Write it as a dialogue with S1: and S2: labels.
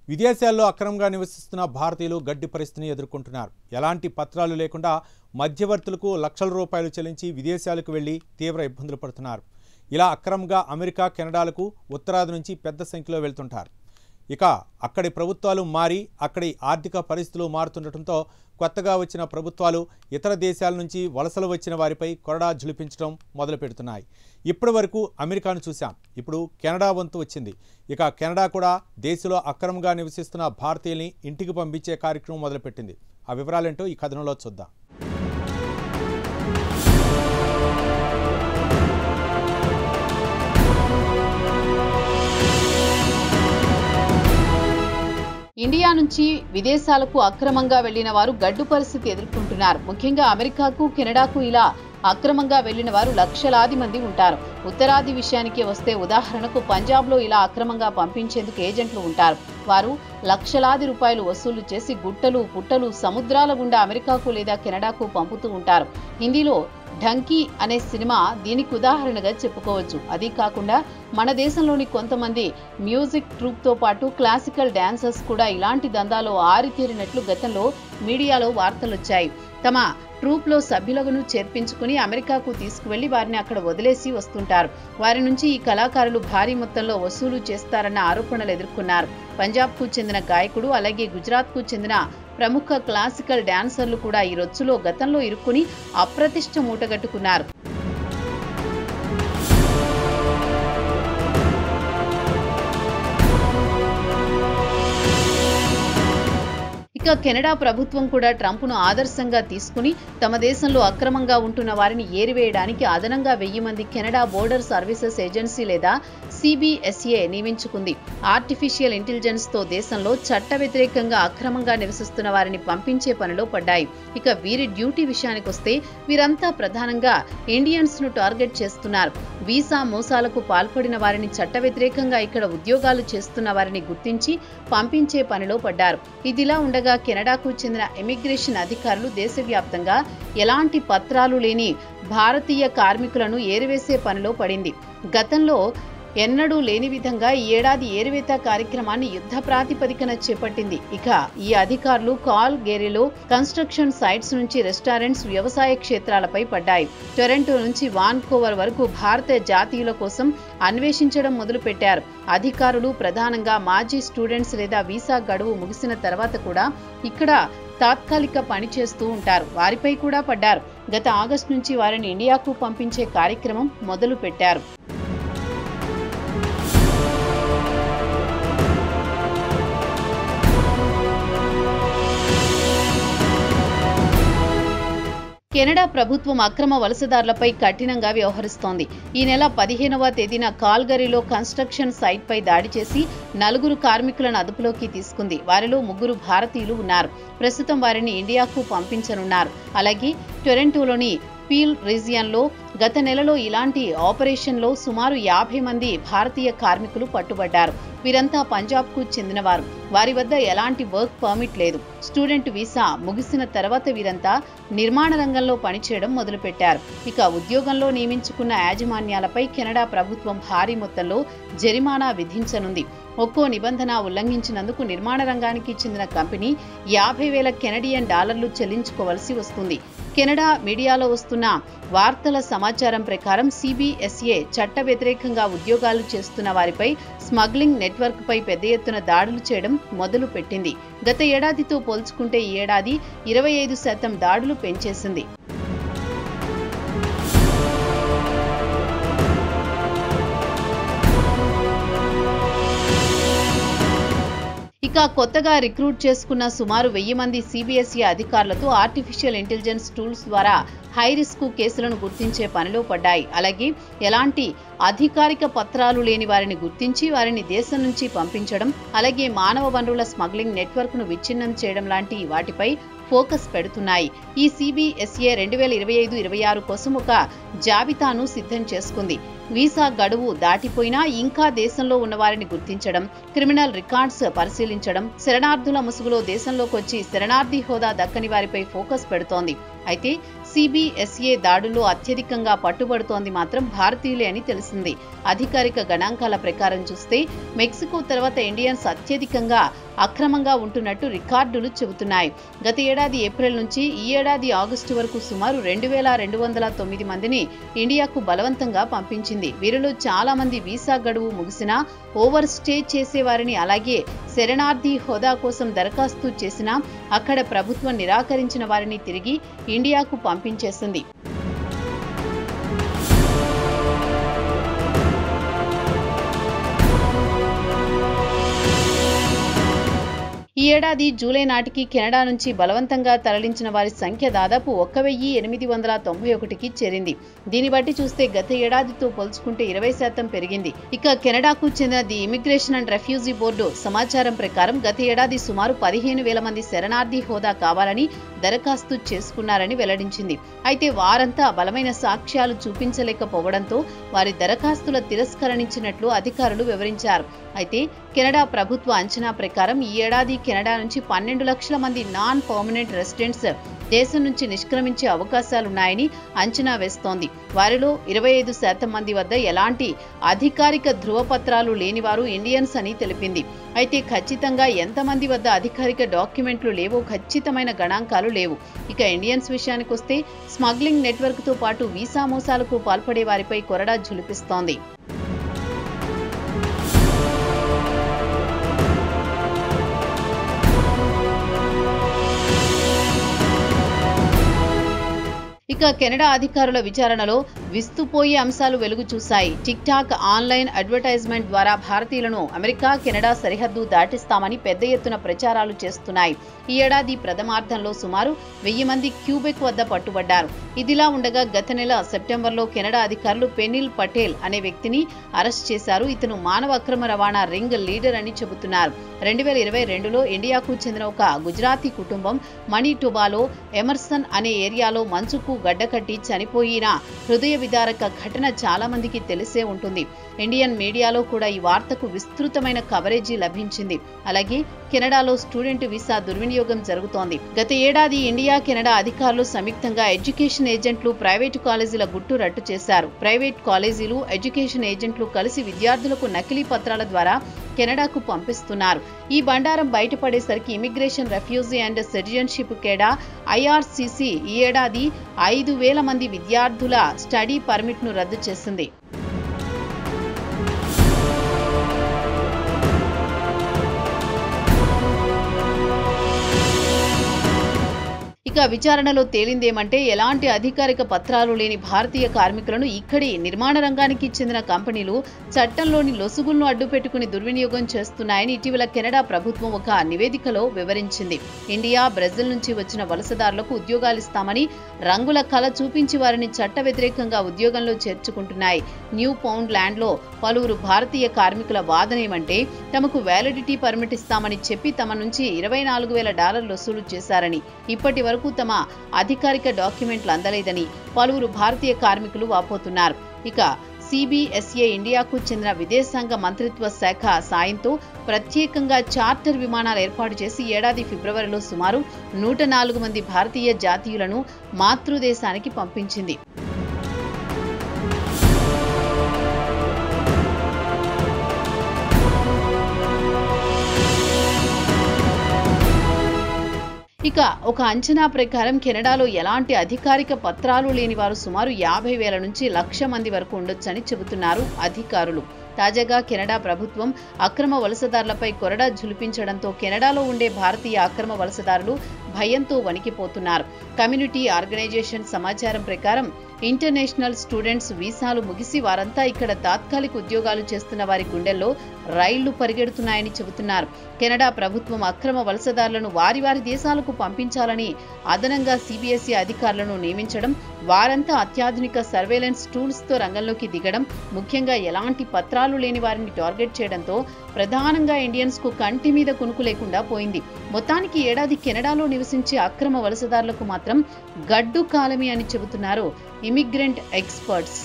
S1: విదేశాల్లో అక్రమంగా నివసిస్తున్న భారతీయులు గడ్డి పరిస్థితిని ఎదుర్కొంటున్నారు. ఎలాంటి పత్రాలు లేకుండా మధ్యవర్తులకు లక్షల రూపాయలు చెల్లించి విదేశాలకు వెళ్లి తీవ్ర ఇబ్బందులు పడుతున్నారు. ఇలా అక్రమంగా అమెరికా, కెనడాలకు ఉత్తరాది నుంచి పెద్ద సంఖ్యలో వెళ్తుంటారు. ఇక అక్కడి ప్రభుత్వాలు మారి అక్కడి ఆర్థిక పరిస్థితులు మారుతుండటంతో కొత్తగా వచ్చిన ప్రభుత్వాలు ఇతర దేశాల నుంచి వలసలు వచ్చిన వారిపై కొరడా జులిపించడం మొదలు పెడుతున్నాయి. ఇప్పటి వరకు అమెరికాను చూశాం, ఇప్పుడు కెనడా వంతు వచ్చింది. ఇక కెనడా కూడా దేశంలో అక్రమంగా నివసిస్తున్న భారతీయుల్ని ఇంటికి పంపించే కార్యక్రమం మొదలుపెట్టింది. ఆ వివరాలేంటో ఈ కథనంలో చూద్దాం.
S2: ఇండియా నుంచి విదేశాలకు అక్రమంగా వెళ్లిన వారు గడ్డు పరిస్థితి ఎదుర్కొంటున్నారు. ముఖ్యంగా అమెరికాకు, కెనడాకు ఇలా అక్రమంగా వెళ్లిన వారు లక్షలాది మంది ఉంటారు. ఉత్తరాది విషయానికి వస్తే ఉదాహరణకు పంజాబ్లో ఇలా అక్రమంగా పంపించేందుకు ఏజెంట్లు ఉంటారు. వారు లక్షలాది రూపాయలు వసూలు చేసి గుట్టలు, పుట్టలు, సముద్రాల గుండా అమెరికాకు లేదా కెనడాకు పంపుతూ ఉంటారు. హిందీలో ఢంకీ అనే సినిమా దీనికి ఉదాహరణగా చెప్పుకోవచ్చు. అది కాకుండా మన దేశంలోని కొంతమంది మ్యూజిక్ ట్రూప్తో పాటు క్లాసికల్ డాన్సర్స్ కూడా ఇలాంటి దందాలో ఆరితేరినట్లు గతంలో మీడియాలో వార్తలొచ్చాయి. తమ ట్రూప్లో సభ్యులను చేర్పించుకుని అమెరికాకు తీసుకువెళ్లి వారిని అక్కడ వదిలేసి వస్తుంటారు. వారి నుంచి ఈ కళాకారులు భారీ మొత్తంలో వసూలు చేస్తారన్న ఆరోపణలు ఎదుర్కొన్నారు. పంజాబ్కు చెందిన గాయకుడు, అలాగే గుజరాత్కు చెందిన ప్రముఖ క్లాసికల్ డాన్సర్లు కూడా ఈ రొచ్చులో గతంలో ఇరుక్కుని అప్రతిష్ట మూటగట్టుకున్నారు. ఇక కెనడా ప్రభుత్వం కూడా ట్రంప్ను ఆదర్శంగా తీసుకుని తమ దేశంలో అక్రమంగా ఉంటున్న వారిని ఏరివేయడానికి అదనంగా 1000 మంది కెనడా బోర్డర్ సర్వీసెస్ ఏజెన్సీ లేదా CBSA నియమించుకుంది. ఆర్టిఫిషియల్ ఇంటెలిజెన్స్ తో దేశంలో చట్ట వ్యతిరేకంగా అక్రమంగా నివసిస్తున్న వారిని పంపించే పనిలో పడ్డాయి. ఇక వీరి డ్యూటీ విషయానికి వస్తే వీరంతా ప్రధానంగా ఇండియన్స్ ను టార్గెట్ చేస్తున్నారు. వీసా మోసాలకు పాల్పడిన వారిని, చట్ట వ్యతిరేకంగా ఇక్కడ ఉద్యోగాలు చేస్తున్న వారిని గుర్తించి పంపించే పనిలో పడ్డారు. ఇదిలా ఉండగా కెనడాకు చెందిన ఇమిగ్రేషన్ అధికారులు దేశవ్యాప్తంగా ఎలాంటి పత్రాలు లేని భారతీయ కార్మికులను ఏరివేసే పనిలో పడింది. గతంలో ఎన్నడూ లేని విధంగా ఈ ఏడాది ఏరివేత కార్యక్రమాన్ని యుద్ధ ప్రాతిపదికన చేపట్టింది. ఇక ఈ అధికారులు కాల్గేరీలో కన్స్ట్రక్షన్ సైట్స్ నుంచి రెస్టారెంట్స్, వ్యవసాయ క్షేత్రాలపై పడ్డాయి. టొరంటో నుంచి వాన్కోవర్ వరకు భారత జాతీయుల కోసం అన్వేషించడం మొదలుపెట్టారు. అధికారులు ప్రధానంగా మాజీ స్టూడెంట్స్ లేదా వీసా గడువు ముగిసిన తర్వాత కూడా ఇక్కడ తాత్కాలిక పని చేస్తూ ఉంటారు. వారిపై కూడా పడ్డారు. గత ఆగస్టు నుంచి వారిని ఇండియాకు పంపించే కార్యక్రమం మొదలు పెట్టారు. కెనడా ప్రభుత్వం అక్రమ వలసదారులపై కఠినంగా వ్యవహరిస్తోంది. ఈ నెల 15వ తేదీన కాల్గరీలో కన్స్ట్రక్షన్ సైట్ పై దాడి చేసి 4 కార్మికులను అదుపులోకి తీసుకుంది. వారిలో 3 భారతీయులు ఉన్నారు. ప్రస్తుతం వారిని ఇండియాకు పంపించనున్నారు. అలాగే టొరంటోలోని పీల్ రీజియన్లో గత నెలలో ఇలాంటి ఆపరేషన్లో సుమారు 50 మంది భారతీయ కార్మికులు పట్టుబడ్డారు. వీరంతా పంజాబ్కు చెందినవారు. వారి వద్ద ఎలాంటి వర్క్ పర్మిట్ లేదు. స్టూడెంట్ వీసా ముగిసిన తర్వాత వీరంతా నిర్మాణ రంగంలో పనిచేయడం మొదలుపెట్టారు. ఇక ఉద్యోగంలో నియమించుకున్న యాజమాన్యాలపై కెనడా ప్రభుత్వం భారీ మొత్తంలో జరిమానా విధించనుంది. ఒక్కో నిబంధన ఉల్లంఘించినందుకు నిర్మాణ రంగానికి చెందిన కంపెనీ 50,000 కెనడియన్ డాలర్లు చెల్లించుకోవలసి వస్తుంది. కెనడా మీడియాలో వస్తున్న వార్తల సమాచారం ప్రకారం CBSA చట్ట వ్యతిరేకంగా ఉద్యోగాలు చేస్తున్న వారిపై స్మగ్లింగ్ నెట్వర్క్ పై పెద్ద ఎత్తున దాడులు చేయడం మొదలు పెట్టింది. గత ఏడాదితో పోల్చుకుంటే ఈ ఏడాది 25% దాడులు పెంచేసింది. ఇక కొత్తగా రిక్రూట్ చేసుకున్న సుమారు 1000 మంది CBSA అధికారులతో ఆర్టిఫిషియల్ ఇంటెలిజెన్స్ టూల్స్ ద్వారా హై రిస్క్ కేసులను గుర్తించే పనిలో పడ్డాయి. అలాగే ఎలాంటి అధికారిక పత్రాలు లేని వారిని గుర్తించి వారిని దేశం నుంచి పంపించడం, అలాగే మానవ వనరుల స్మగ్లింగ్ నెట్వర్క్ ను విచ్ఛిన్నం చేయడం లాంటి వాటిపై ఫోకస్ పెడుతున్నాయి. ఈ CBSA 2025-26 కోసం ఒక జాబితాను సిద్ధం చేసుకుంది. వీసా గడువు దాటిపోయినా ఇంకా దేశంలో ఉన్న వారిని గుర్తించడం, క్రిమినల్ రికార్డ్స్ పరిశీలించడం, శరణార్థుల ముసుగులో దేశంలోకి వచ్చి శరణార్థి హోదా దక్కని వారిపై ఫోకస్ పెడుతోంది. అయితే సిబిఎస్ఏ దాడుల్లో అత్యధికంగా పట్టుబడుతోంది మాత్రం భారతీయులే అని తెలిసింది. అధికారిక గణాంకాల ప్రకారం చూస్తే మెక్సికో తర్వాత ఇండియన్స్ అత్యధికంగా అక్రమంగా ఉంటున్నట్టు రికార్డులు చెబుతున్నాయి. గత ఏడాది ఏప్రిల్ నుంచి ఈ ఏడాది ఆగస్టు వరకు సుమారు 2209 మందిని ఇండియాకు బలవంతంగా పంపించింది. వీరిలో చాలా మంది వీసా గడువు ముగిసినా ఓవర్ స్టే చేసేవారిని, అలాగే శరణార్థి హోదా కోసం దరఖాస్తు చేసినా అక్కడ ప్రభుత్వం నిరాకరించిన వారిని తిరిగి ఇండియాకు పంపించేసింది. ఈ ఏడాది జూలై నాటికి కెనడా నుంచి బలవంతంగా తరలించిన వారి సంఖ్య దాదాపు 1891కి చేరింది. దీన్ని బట్టి చూస్తే గత ఏడాదితో పోల్చుకుంటే 20% పెరిగింది. ఇక కెనడాకు చెందిన the immigration and refugee board సమాచారం ప్రకారం గత ఏడాది సుమారు 15,000 మంది శరణార్థి హోదా కావాలని దరఖాస్తు చేసుకున్నారని వెల్లడించింది. అయితే వారంతా బలమైన సాక్ష్యాలు చూపించలేకపోవడంతో వారి దరఖాస్తుల తిరస్కరణించినట్లు అధికారులు వివరించారు. అయితే కెనడా ప్రభుత్వ అంచనా ప్రకారం ఈ ఏడాది కెనడా నుంచి 12 లక్షల మంది నాన్ పర్మనెంట్ రెసిడెంట్స్ దేశం నుంచి నిష్క్రమించే అవకాశాలున్నాయని అంచనా వేస్తోంది. వారిలో 25% మంది వద్ద ఎలాంటి అధికారిక ధృవపత్రాలు లేనివారు ఇండియన్స్ అని తెలిపింది. అయితే ఖచ్చితంగా ఎంతమంది వద్ద అధికారిక డాక్యుమెంట్లు లేవో ఖచ్చితమైన గణాంకాలు లేవు. ఇక ఇండియన్స్ విషయానికొస్తే స్మగ్లింగ్ నెట్వర్క్తో పాటు వీసా మోసాలకు పాల్పడే వారిపై కొరడా ఝుళిపిస్తోంది. ఇక కెనడా అధికారుల విచారణలో విస్తుపోయే అంశాలు వెలుగు చూశాయి. టిక్ టాక్ ఆన్లైన్ అడ్వర్టైజ్మెంట్ ద్వారా భారతీయులను అమెరికా కెనడా సరిహద్దు దాటిస్తామని పెద్ద ఎత్తున ప్రచారాలు చేస్తున్నాయి. ఈ ఏడాది ప్రథమార్థంలో సుమారు 1000 మంది క్యూబెక్ వద్ద పట్టుబడ్డారు. ఇదిలా ఉండగా గత నెల సెప్టెంబర్లో కెనడా అధికారులు పెనిల్ పటేల్ అనే వ్యక్తిని అరెస్ట్ చేశారు. ఇతను మానవ అక్రమ రవాణా రింగ్ లీడర్ అని చెబుతున్నారు. 2022లో ఇండియాకు చెందిన ఒక గుజరాతీ కుటుంబం మణిటోబాలో ఎమర్సన్ అనే ఏరియాలో మంచుకు గడ్డకట్టి చనిపోయిన హృదయ విదారక ఘటన చాలా మందికి తెలిసే ఉంటుంది. ఇండియన్ మీడియాలో కూడా ఈ వార్తకు విస్తృతమైన కవరేజీ లభించింది. అలాగే కెనడాలో స్టూడెంట్ వీసా దుర్వినియోగం జరుగుతోంది. గత ఏడాది ఇండియా కెనడా అధికారులు సంయుక్తంగా ఎడ్యుకేషన్ ఏజెంట్లు ప్రైవేటు కాలేజీల గుట్టు రట్టు చేశారు. ప్రైవేట్ కాలేజీలు ఎడ్యుకేషన్ ఏజెంట్లు కలిసి విద్యార్థులకు నకిలీ పత్రాల ద్వారా కెనడాకు పంపిస్తున్నారు. ఈ బండారం బయటపడేసరికి immigration refugee and citizenship Canada IRCC ఈ ఏడాది 5,000 మంది విద్యార్థుల స్టడీ పర్మిట్ను రద్దు చేసింది. ఇక విచారణలో తేలిందేమంటే ఎలాంటి అధికారిక పత్రాలు లేని భారతీయ కార్మికులను ఇక్కడి నిర్మాణ రంగానికి చెందిన కంపెనీలు చట్టంలోని లొసుగులను అడ్డుపెట్టుకుని దుర్వినియోగం చేస్తున్నాయని ఇటీవల కెనడా ప్రభుత్వం ఒక నివేదికలో వివరించింది. ఇండియా, బ్రెజిల్ నుంచి వచ్చిన వలసదారులకు ఉద్యోగాలిస్తామని రంగుల కళ చూపించి వారిని చట్ట వ్యతిరేకంగా ఉద్యోగంలో చేర్చుకుంటున్నాయి. న్యూ పౌండ్ ల్యాండ్ లో పలువురు భారతీయ కార్మికుల వాదనేమంటే తమకు వ్యాలిడిటీ పర్మిట్ ఇస్తామని చెప్పి తమ నుంచి $24,000 వసూలు చేశారని, ఇప్పటి వరకు తమ అధికారిక డాక్యుమెంట్లు అందలేదని పలువురు భారతీయ కార్మికులు వాపోతున్నారు. ఇక సిబిఎస్ఏ ఇండియాకు చెందిన విదేశాంగ మంత్రిత్వ శాఖ సాయంతో ప్రత్యేకంగా చార్టర్ విమానాలు ఏర్పాటు చేసి ఏడాది ఫిబ్రవరిలో సుమారు 104 మంది భారతీయ జాతీయులను మాతృదేశానికి పంపించింది. ఇక ఒక అంచనా ప్రకారం కెనడాలో ఎలాంటి అధికారిక పత్రాలు లేని వారు సుమారు 50,000 నుంచి 1,00,000 మంది వరకు ఉండొచ్చని చెబుతున్నారు అధికారులు. తాజాగా కెనడా ప్రభుత్వం అక్రమ వలసదారులపై కొరడా ఝుళిపించడంతో కెనడాలో ఉండే భారతీయ అక్రమ వలసదారులు భయంతో వణికిపోతున్నారు. కమ్యూనిటీ ఆర్గనైజేషన్ సమాచారం ప్రకారం ఇంటర్నేషనల్ స్టూడెంట్స్ వీసాలు ముగిసి వారంతా ఇక్కడ తాత్కాలిక ఉద్యోగాలు చేస్తున్న వారి గుండెల్లో రైళ్లు పరిగెడుతున్నాయని చెబుతున్నారు. కెనడా ప్రభుత్వం అక్రమ వలసదారులను వారి వారి దేశాలకు పంపించాలని అదనంగా సిబిఎస్ఈ అధికారులను నియమించడం, వారంతా అత్యాధునిక సర్వేలెన్స్ టూల్స్ తో రంగంలోకి దిగడం, ముఖ్యంగా ఎలాంటి పత్రాలు లేని వారిని టార్గెట్ చేయడంతో ప్రధానంగా ఇండియన్స్ కు కంటి మీద కునుకు లేకుండా పోయింది. మొత్తానికి ఏడాది కెనడాలో నివసించే అక్రమ వలసదారులకు మాత్రం గడ్డు కాలమే అని చెబుతున్నారు ఇమిగ్రెంట్ ఎక్స్పర్ట్స్.